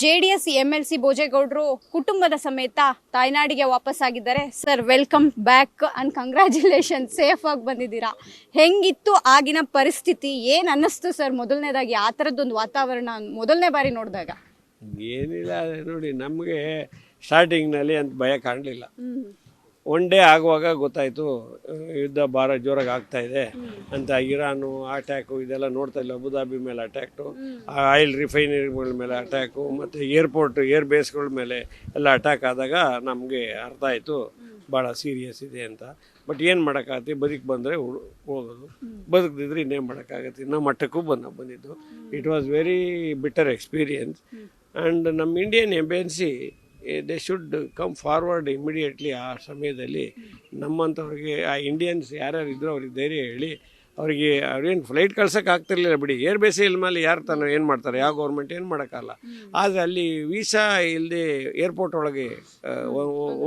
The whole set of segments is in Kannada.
JDS MLC ಭೋಜೇಗೌಡರು ಕುಟುಂಬದ ಸಮೇತ ತಾಯ್ನಾಡಿಗೆ ವಾಪಸ್ಸಾಗಿದ್ದಾರೆ. Sir, welcome back and congratulation. Safe ಆಗಿ ಬಂದಿದ್ದೀರಾ. ಹೆಂಗಿತ್ತು ಆಗಿನ ಪರಿಸ್ಥಿತಿ? ಏನು ಅನ್ನಿಸ್ತು ಸರ್ ಮೊದಲನೇದಾಗಿ ಆ ಥರದ್ದೊಂದು ವಾತಾವರಣ ಮೊದಲನೇ ಬಾರಿ ನೋಡಿದಾಗ? ಏನಿಲ್ಲ ನೋಡಿ, ನಮಗೆ ಸ್ಟಾರ್ಟಿಂಗ್ನಲ್ಲಿ ಅಂತ ಭಯ ಕಾಣಲಿಲ್ಲ. ಒನ್ ಡೇ ಆಗುವಾಗ ಗೊತ್ತಾಯಿತು ಯುದ್ಧ ಭಾಳ ಜೋರಾಗಿ ಆಗ್ತಾ ಇದೆ ಅಂತ. ಇರಾನು ಅಟ್ಯಾಕು ಇದೆಲ್ಲ ನೋಡ್ತಾ ಇಲ್ಲ. ಅಬುದಾಬಿ ಮೇಲೆ ಅಟ್ಯಾಕ್ಟು, ಆಯಿಲ್ ರಿಫೈನರಿಗಳ ಮೇಲೆ ಅಟ್ಯಾಕು, ಮತ್ತು ಏರ್ಪೋರ್ಟ್ ಏರ್ ಬೇಸ್ಗಳ ಮೇಲೆ ಎಲ್ಲ ಅಟ್ಯಾಕ್ ಆದಾಗ ನಮಗೆ ಅರ್ಥ ಆಯಿತು ಭಾಳ ಸೀರಿಯಸ್ ಇದೆ ಅಂತ. ಬಟ್ ಏನು ಮಾಡೋಕ್ಕಾಗತ್ತೆ, ಬಂದರೆ ಹೋಗೋದು, ಬದುಕದಿದ್ರೆ ಇನ್ನೇನು ಮಾಡೋಕ್ಕಾಗತ್ತೆ. ಇನ್ನೂ ಮಟ್ಟಕ್ಕೂ ಬಂದಿದ್ದು. It was very bitter experience. And ನಮ್ಮ Indian embassy they should come forward immediately. ಆ ಸಮಯದಲ್ಲಿ ನಮ್ಮಂಥವ್ರಿಗೆ, ಆ ಇಂಡಿಯನ್ಸ್ ಯಾರ್ಯಾರು ಇದ್ದರೂ ಅವ್ರಿಗೆ ಧೈರ್ಯ ಹೇಳಿ, ಅವರಿಗೆ ಅವ್ರೇನು ಫ್ಲೈಟ್ ಕಳ್ಸೋಕೆ ಆಗ್ತಿರ್ಲಿಲ್ಲ ಬಿಡಿ, ಏರ್ ಬೇಸೇ ಇಲ್ಲ ಮೇಲೆ ಯಾರು ತಾನು ಏನು ಮಾಡ್ತಾರೆ, ಯಾವ ಗೌರ್ಮೆಂಟ್ ಏನು ಮಾಡೋಕ್ಕಲ್ಲ. ಆದರೆ ಅಲ್ಲಿ ವೀಸಾ ಇಲ್ಲದೆ ಏರ್ಪೋರ್ಟ್ ಒಳಗೆ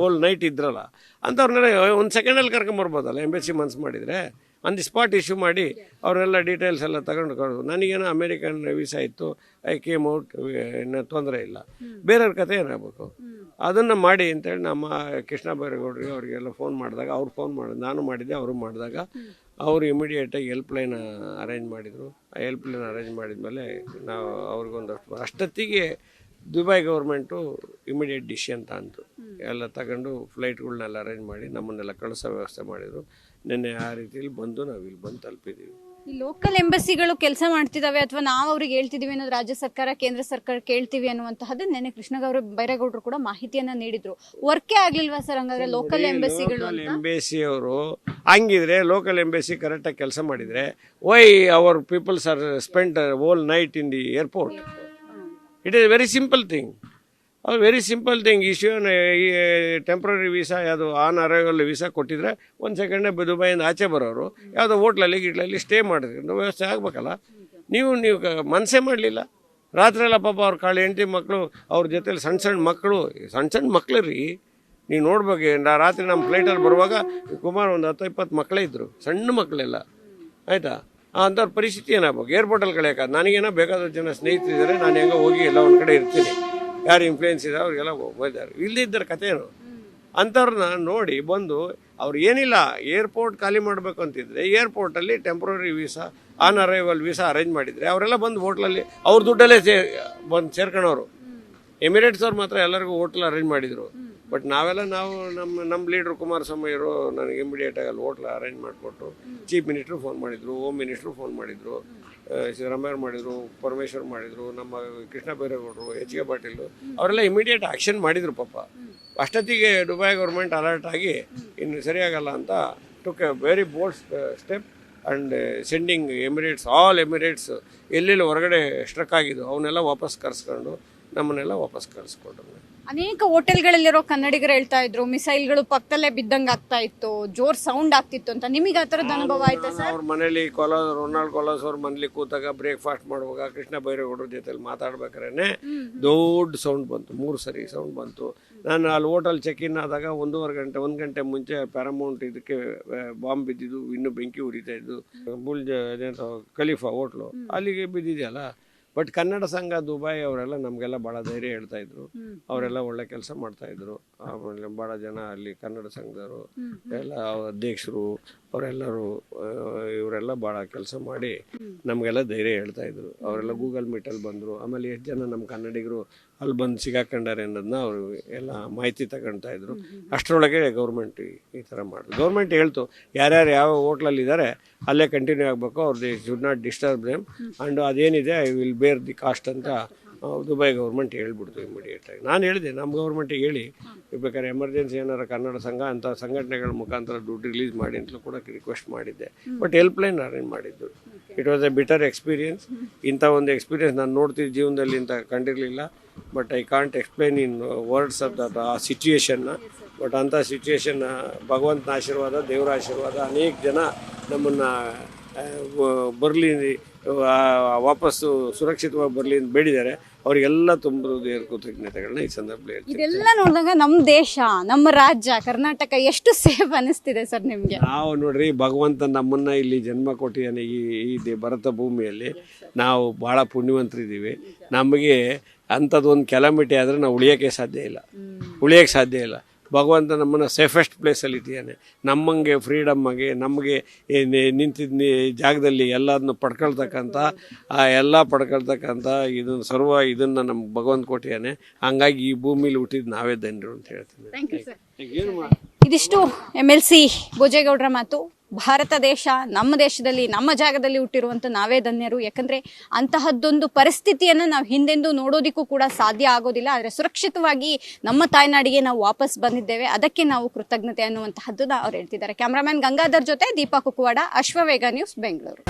ಓಲ್ ನೈಟ್ ಇದ್ರಲ್ಲ ಅಂಥವ್ರನ್ನೆಲ್ಲ ಒಂದು ಸೆಕೆಂಡಲ್ಲಿ ಕರ್ಕೊಂಬರ್ಬೋದಲ್ಲ ಎಂಬೆಸಿ ಮನ್ಸು ಮಾಡಿದರೆ. ಆನ್ ದಿ ಸ್ಪಾಟ್ ಇಶ್ಯೂ ಮಾಡಿ ಅವರೆಲ್ಲ ಡೀಟೇಲ್ಸ್ ಎಲ್ಲ ತಗೊಂಡು ನನಗೇನೋ ಅಮೇರಿಕನ್ ವೀಸಾ ಇತ್ತು, ಐ ಕೇಮ್ ಔಟ್, ಇನ್ನೂ ತೊಂದರೆ ಇಲ್ಲ. ಬೇರೆಯವ್ರ ಕತೆ ಏನಾಗಬೇಕು, ಅದನ್ನು ಮಾಡಿ ಅಂತೇಳಿ ನಮ್ಮ ಕೃಷ್ಣ ಬೈರೇಗೌಡರಿಗೆ ಅವರಿಗೆಲ್ಲ ಫೋನ್ ಮಾಡಿದಾಗ, ಅವ್ರು ಫೋನ್ ಮಾಡಿದ್ರು, ನಾನು ಮಾಡಿದ್ದೆ, ಅವರು ಮಾಡಿದಾಗ ಅವರು ಇಮಿಡಿಯೇಟಾಗಿ ಹೆಲ್ಪ್ಲೈನ್ ಅರೇಂಜ್ ಮಾಡಿದರು. ಆ ಹೆಲ್ಪ್ಲೈನ್ ಅರೇಂಜ್ ಮಾಡಿದ್ಮೇಲೆ ನಾವು ಅವ್ರಿಗೊಂದಷ್ಟು ಅಷ್ಟೊತ್ತಿಗೆ ದುಬೈ ಗೌರ್ಮೆಂಟು ಇಮಿಡಿಯೇಟ್ ಡಿಸಿಷನ್ ತಂತು. ಎಲ್ಲ ತಗೊಂಡು ಫ್ಲೈಟ್ಗಳನ್ನೆಲ್ಲ ಅರೇಂಜ್ ಮಾಡಿ ನಮ್ಮನ್ನೆಲ್ಲ ಕಳಿಸೋ ವ್ಯವಸ್ಥೆ ಮಾಡಿದರು. ನಿನ್ನೆ ಆ ರೀತಿಯಲ್ಲಿ ಬಂದು ನಾವು ಇಲ್ಲಿ ಬಂದು ತಲುಪಿದ್ದೀವಿ. ಈ ಲೋಕಲ್ ಎಂಬಸಿಗಳು ಕೆಲಸ ಮಾಡ್ತಿದ್ದಾವೆ ಅಥವಾ ನಾವು ಅವ್ರಿಗೆ ಹೇಳ್ತಿದ್ದೀವಿ ಅನ್ನೋದು ರಾಜ್ಯ ಸರ್ಕಾರ ಕೇಂದ್ರ ಸರ್ಕಾರ ಕೇಳ್ತೀವಿ ಅನ್ನುವಂತಹದ್ದು ನೆನ್ನೆ ಕೃಷ್ಣ ಬೈರೇಗೌಡರು ಕೂಡ ಮಾಹಿತಿಯನ್ನ ನೀಡಿದ್ರು. ವರ್ಕೇ ಆಗ್ಲಿಲ್ವಾ ಸರ್ ಹಂಗಾದ್ರೆ ಲೋಕಲ್ ಎಂಬಸಿಗಳು? ಎಂಬಸಿ ಅವರು ಹಂಗಿದ್ರೆ, ಲೋಕಲ್ ಎಂಬಸಿ ಕರೆಕ್ಟಾಗಿ ಕೆಲಸ ಮಾಡಿದರೆ, why our peoples are spend whole night in the airport? It is very simple thing. Issue temporary visa, ಯಾವುದು ಆನ್ ಅರೈವಲ್ ವೀಸಾ ಕೊಟ್ಟಿದ್ರೆ ಒಂದು ಸೆಕೆಂಡೇ ದುಬೈಯಿಂದ ಆಚೆ ಬರೋರು ಯಾವುದೋ ಹೋಟ್ಲಲ್ಲಿ ಗಿಟ್ಲಲ್ಲಿ ಸ್ಟೇ ಮಾಡಿದ್ರು ವ್ಯವಸ್ಥೆ ಆಗಬೇಕಲ್ಲ. ನೀವು ಮನಸ್ಸೇ ಮಾಡಲಿಲ್ಲ. ರಾತ್ರಿ ಎಲ್ಲ ಪಾಪ ಅವ್ರ ಕಾಳು ಹೆಂಡತಿ ಮಕ್ಕಳು, ಅವ್ರ ಜೊತೆಲಿ ಸಣ್ಣ ಮಕ್ಕಳು ರೀ. ನೀವು ನೋಡ್ಬೇಕು, ರಾತ್ರಿ ನಮ್ಮ ಫ್ಲೈಟಲ್ಲಿ ಬರುವಾಗ ಸುಮಾರು ಒಂದು 10-20 ಮಕ್ಕಳೇ ಇದ್ದರು, ಸಣ್ಣ ಮಕ್ಕಳೆಲ್ಲ. ಆಯಿತಾ? ಅಂಥವ್ರ ಪರಿಸ್ಥಿತಿ ಏನಾಗಬೇಕು? ಏರ್ಪೋರ್ಟಲ್ಲಿ ಕಳೆಯೋಕ್ಕಾಗ ನನಗೇನೋ ಬೇಕಾದ ಜನ ಸ್ನೇಹಿತರಿದ್ದಾರೆ, ನಾನು ಹೆಂಗೋ ಹೋಗಿ ಎಲ್ಲ ಒಂದು ಕಡೆ ಇರ್ತೀನಿ, ಯಾರು ಇನ್ಫ್ಲೂಯೆನ್ಸ್ ಇದೆ ಅವ್ರಿಗೆಲ್ಲ ಹೋಗಿದ್ದಾರೆ. ಇಲ್ಲದಿದ್ದರೆ ಕಥೆಯೇನು? ಅಂಥವ್ರನ್ನ ನೋಡಿ ಬಂದು ಅವ್ರು ಏನಿಲ್ಲ, ಏರ್ಪೋರ್ಟ್ ಖಾಲಿ ಮಾಡಬೇಕು ಅಂತಿದ್ರೆ ಏರ್ಪೋರ್ಟಲ್ಲಿ temporary visa, on arrival visa arrange ಮಾಡಿದರೆ ಅವರೆಲ್ಲ ಬಂದು ಹೋಟ್ಲಲ್ಲಿ ಅವ್ರ ದುಡ್ಡಲ್ಲೇ ಬಂದು ಸೇರ್ಕೊಳ್ಳೋರು. ಎಮಿರೇಟ್ಸ್ ಅವ್ರು ಮಾತ್ರ ಎಲ್ಲರಿಗೂ ಹೋಟ್ಲ್ ಅರೇಂಜ್ ಮಾಡಿದರು. ಬಟ್ ನಾವು ನಮ್ಮ ಲೀಡ್ರು ಕುಮಾರಸ್ವಾಮಿ ಅವರು ನನಗೆ ಇಮಿಡಿಯೇಟಾಗಿ ಅಲ್ಲಿ ಹೋಟ್ಲ್ ಅರೇಂಜ್ ಮಾಡಿಕೊಟ್ರು. ಚೀಫ್ ಮಿನಿಸ್ಟ್ರು ಫೋನ್ ಮಾಡಿದರು, ಹೋಮ್ ಮಿನಿಸ್ಟ್ರು ಫೋನ್ ಮಾಡಿದರು, ಸಿದ್ದರಾಮಯ್ಯ ಮಾಡಿದರು, ಪರಮೇಶ್ವರ್ ಮಾಡಿದರು, ನಮ್ಮ ಕೃಷ್ಣ ಬೈರೇಗೌಡರು, HK ಪಾಟೀಲ್ ಅವರೆಲ್ಲ ಇಮಿಡಿಯೇಟ್ ಆ್ಯಕ್ಷನ್ ಮಾಡಿದರು. ಪಾಪ ಅಷ್ಟೊತ್ತಿಗೆ ದುಬೈ ಗೌರ್ಮೆಂಟ್ ಅಲರ್ಟ್ ಆಗಿ ಇನ್ನು ಸರಿಯಾಗಲ್ಲ ಅಂತ took A very bold step and sending all Emirates ಎಲ್ಲೆಲ್ಲಿ ಹೊರಗಡೆ ಸ್ಟ್ರಕ್ ಆಗಿದ್ದು ಅವನ್ನೆಲ್ಲ ವಾಪಸ್ ಕರೆಸ್ಕೊಂಡು ನಮ್ಮನ್ನೆಲ್ಲ ವಾಪಸ್ ಕಳಿಸ್ಕೊಟ್ರು. ಅನೇಕ ಹೋಟೆಲ್ಗಳಲ್ಲಿರೋ ಕನ್ನಡಿಗರು ಹೇಳ್ತಾ ಇದ್ರು ಮಿಸೈಲ್ಗಳು ಪಕ್ಕದಲ್ಲೇ ಬಿದ್ದಂಗೆ ಆಗ್ತಾ ಇತ್ತು, ಜೋರ್ ಸೌಂಡ್ ಆಗ್ತಿತ್ತು ಅಂತ. ನಿಮಗೆ ಆ ಥರದ ಅನುಭವ ಆಯ್ತಾ ಸರ್? ಅವ್ರ ಮನೇಲಿ ರೊನಾಲ್ಡ್ ಕೊಲಾಸ್ ಅವ್ರ ಮನೇಲಿ ಕೂತಾಗ ಬ್ರೇಕ್ಫಾಸ್ಟ್ ಮಾಡುವಾಗ ಕೃಷ್ಣ ಬೈರೇಗೌಡರ ಜೊತೆಲಿ ಮಾತಾಡ್ಬೇಕಾದ್ರೆ ದೊಡ್ಡ ಸೌಂಡ್ ಬಂತು, 3 ಸರಿ ಸೌಂಡ್ ಬಂತು. ನಾನು ಅಲ್ಲಿ ಹೋಟೆಲ್ ಚೆಕ್ ಇನ್ ಆದಾಗ 1 ಗಂಟೆ ಮುಂಚೆ ಪ್ಯಾರಾಮೌಂಟ್ ಇದಕ್ಕೆ ಬಾಂಬ್ ಬಿದ್ದಿದ್ದು, ಇನ್ನೂ ಬೆಂಕಿ ಉರಿತಾ ಇದ್ದು, ಖಲೀಫಾ ಹೋಟ್ಲು ಅಲ್ಲಿಗೆ ಬಿದ್ದಿದೆಯಲ್ಲ. ಬಟ್ ಕನ್ನಡ ಸಂಘ ದುಬೈ ಅವರೆಲ್ಲ ನಮಗೆಲ್ಲ ಭಾಳ ಧೈರ್ಯ ಹೇಳ್ತಾಯಿದ್ರು. ಅವರೆಲ್ಲ ಒಳ್ಳೆ ಕೆಲಸ ಮಾಡ್ತಾಯಿದ್ರು. ಆಮೇಲೆ ಭಾಳ ಜನ ಅಲ್ಲಿ ಕನ್ನಡ ಸಂಘದವರು ಎಲ್ಲ ಅಧ್ಯಕ್ಷರು ಅವರೆಲ್ಲರೂ ಇವರೆಲ್ಲ ಭಾಳ ಕೆಲಸ ಮಾಡಿ ನಮಗೆಲ್ಲ ಧೈರ್ಯ ಹೇಳ್ತಾಯಿದ್ರು. ಅವರೆಲ್ಲ ಗೂಗಲ್ ಮೀಟಲ್ಲಿ ಬಂದರು. ಆಮೇಲೆ ಎಷ್ಟು ಜನ ನಮ್ಮ ಕನ್ನಡಿಗರು ಅಲ್ಲಿ ಬಂದು ಸಿಗಾಕೊಂಡಾರೆ ಅನ್ನೋದನ್ನ ಅವರು ಎಲ್ಲ ಮಾಹಿತಿ ತಗೊಳ್ತಾ ಇದ್ರು. ಅಷ್ಟರೊಳಗೆ ಗೌರ್ಮೆಂಟ್ ಈ ಥರ ಮಾಡಿದ್ರು. ಗೌರ್ಮೆಂಟ್ ಹೇಳ್ತು ಯಾರ್ಯಾರು ಯಾವ ಹೋಟ್ಲಲ್ಲಿದ್ದಾರೆ ಅಲ್ಲೇ ಕಂಟಿನ್ಯೂ ಆಗಬೇಕು, ಅವ್ರದ್ದು should not disturb them, and ಅದೇನಿದೆ I will bear the cost ಅಂತ ದುಬೈ ಗೌರ್ಮೆಂಟ್ ಹೇಳ್ಬಿಡ್ತು ಇಮಿಡಿಯೇಟಾಗಿ. ನಾನು ಹೇಳಿದೆ ನಮ್ಮ ಗೌರ್ಮೆಂಟಿಗೆ ಹೇಳಿ, ಬೇಕಾದ್ರೆ ಎಮರ್ಜೆನ್ಸಿ ಏನಾರು ಕನ್ನಡ ಸಂಘ ಅಂಥ ಸಂಘಟನೆಗಳ ಮುಖಾಂತರ ದುಡ್ಡು ರಿಲೀಸ್ ಮಾಡಿ ಅಂತಲೂ ಕೂಡ ರಿಕ್ವೆಸ್ಟ್ ಮಾಡಿದ್ದೆ. ಬಟ್ ಹೆಲ್ಪ್ಲೈನ್ ಅರೇಂಜ್ ಮಾಡಿದ್ದು. It was a bitter experience. ಇಂಥ ಒಂದು ಎಕ್ಸ್ಪೀರಿಯನ್ಸ್ ನಾನು ನೋಡ್ತಿದ್ದ ಜೀವನದಲ್ಲಿ ಇಂಥ ಕಂಡಿರಲಿಲ್ಲ. But I can't explain in words of that ಆ ಸಿಚುಯೇಷನ್ನ. ಬಟ್ ಅಂಥ ಸಿಚುಯೇಷನ್ನ ಭಗವಂತನ ಆಶೀರ್ವಾದ, ದೇವರ ಆಶೀರ್ವಾದ, ಅನೇಕ ಜನ ನಮ್ಮನ್ನು ಬರಲಿ, ವಾಪಸ್ಸು ಸುರಕ್ಷಿತವಾಗಿ ಬರಲಿ ಅಂತ ಬೇಡಿದ್ದಾರೆ. ಅವರಿಗೆಲ್ಲ ತುಂಬ ಹೃದಯದ ಕೃತಜ್ಞತೆಗಳನ್ನ ಈ ಸಂದರ್ಭದಲ್ಲಿ ಹೇಳ್ತೀನಿ. ಇದೆಲ್ಲ ನೋಡಿದಾಗ ನಮ್ಮ ದೇಶ, ನಮ್ಮ ರಾಜ್ಯ ಕರ್ನಾಟಕ ಎಷ್ಟು ಸೇಫ್ ಅನಿಸ್ತಿದೆ ಸರ್ ನಿಮ್ಗೆ? ನಾವು ನೋಡ್ರಿ, ಭಗವಂತ ನಮ್ಮನ್ನ ಇಲ್ಲಿ ಜನ್ಮ ಕೊಟ್ಟಿದ್ದಾನೆ ಈ ಭಾರತ ಭೂಮಿಯಲ್ಲಿ. ನಾವು ಭಾಳ ಪುಣ್ಯವಂತರಿದ್ದೀವಿ. ನಮಗೆ ಅಂಥದ್ದೊಂದು ಕೆಲಾಮಿಟಿ ಆದರೆ ನಾವು ಉಳಿಯೋಕ್ಕೆ ಸಾಧ್ಯ ಇಲ್ಲ. ಭಗವಂತ ನಮ್ಮನ್ನು ಸೇಫೆಸ್ಟ್ ಪ್ಲೇಸಲ್ಲಿ ಇಟ್ಟಿದ್ದಾನೆ. ನಮ್ಮಂಗೆ ಫ್ರೀಡಮ್ಮಾಗಿ ನಮಗೆ ನಿಂತಿದ್ದ ಜಾಗದಲ್ಲಿ ಎಲ್ಲದನ್ನು ಪಡ್ಕೊಳ್ತಕ್ಕಂಥ ಇದನ್ನು ನಮ್ಗೆ ಭಗವಂತ ಕೊಟ್ಟಿದ್ದಾನೆ. ಹಂಗಾಗಿ ಈ ಭೂಮಿಲಿ ಹುಟ್ಟಿದ್ದು ನಾವೇ ಧನ್ಯರು ಅಂತ ಹೇಳ್ತೀನಿ. ಇದಿಷ್ಟು MLC ಭೋಜೇಗೌಡರ ಮಾತು. ಭಾರತ ದೇಶ, ನಮ್ಮ ದೇಶದಲ್ಲಿ, ನಮ್ಮ ಜಾಗದಲ್ಲಿ ಹುಟ್ಟಿರುವಂಥ ನಾವೇ ಧನ್ಯರು. ಯಾಕಂದರೆ ಅಂತಹದ್ದೊಂದು ಪರಿಸ್ಥಿತಿಯನ್ನು ನಾವು ಹಿಂದೆಂದೂ ನೋಡೋದಕ್ಕೂ ಕೂಡ ಸಾಧ್ಯ ಆಗೋದಿಲ್ಲ. ಆದರೆ ಸುರಕ್ಷಿತವಾಗಿ ನಮ್ಮ ತಾಯ್ನಾಡಿಗೆ ನಾವು ವಾಪಸ್ ಬಂದಿದ್ದೇವೆ, ಅದಕ್ಕೆ ನಾವು ಕೃತಜ್ಞತೆ ಅನ್ನುವಂತಹದ್ದನ್ನು ಅವ್ರು ಹೇಳ್ತಿದ್ದಾರೆ. ಕ್ಯಾಮ್ರಾಮನ್ ಗಂಗಾಧರ್ ಜೊತೆ ದೀಪಾ ಕುಕ್ಕುವಾಡ, ಅಶ್ವವೇಗ ನ್ಯೂಸ್, ಬೆಂಗಳೂರು.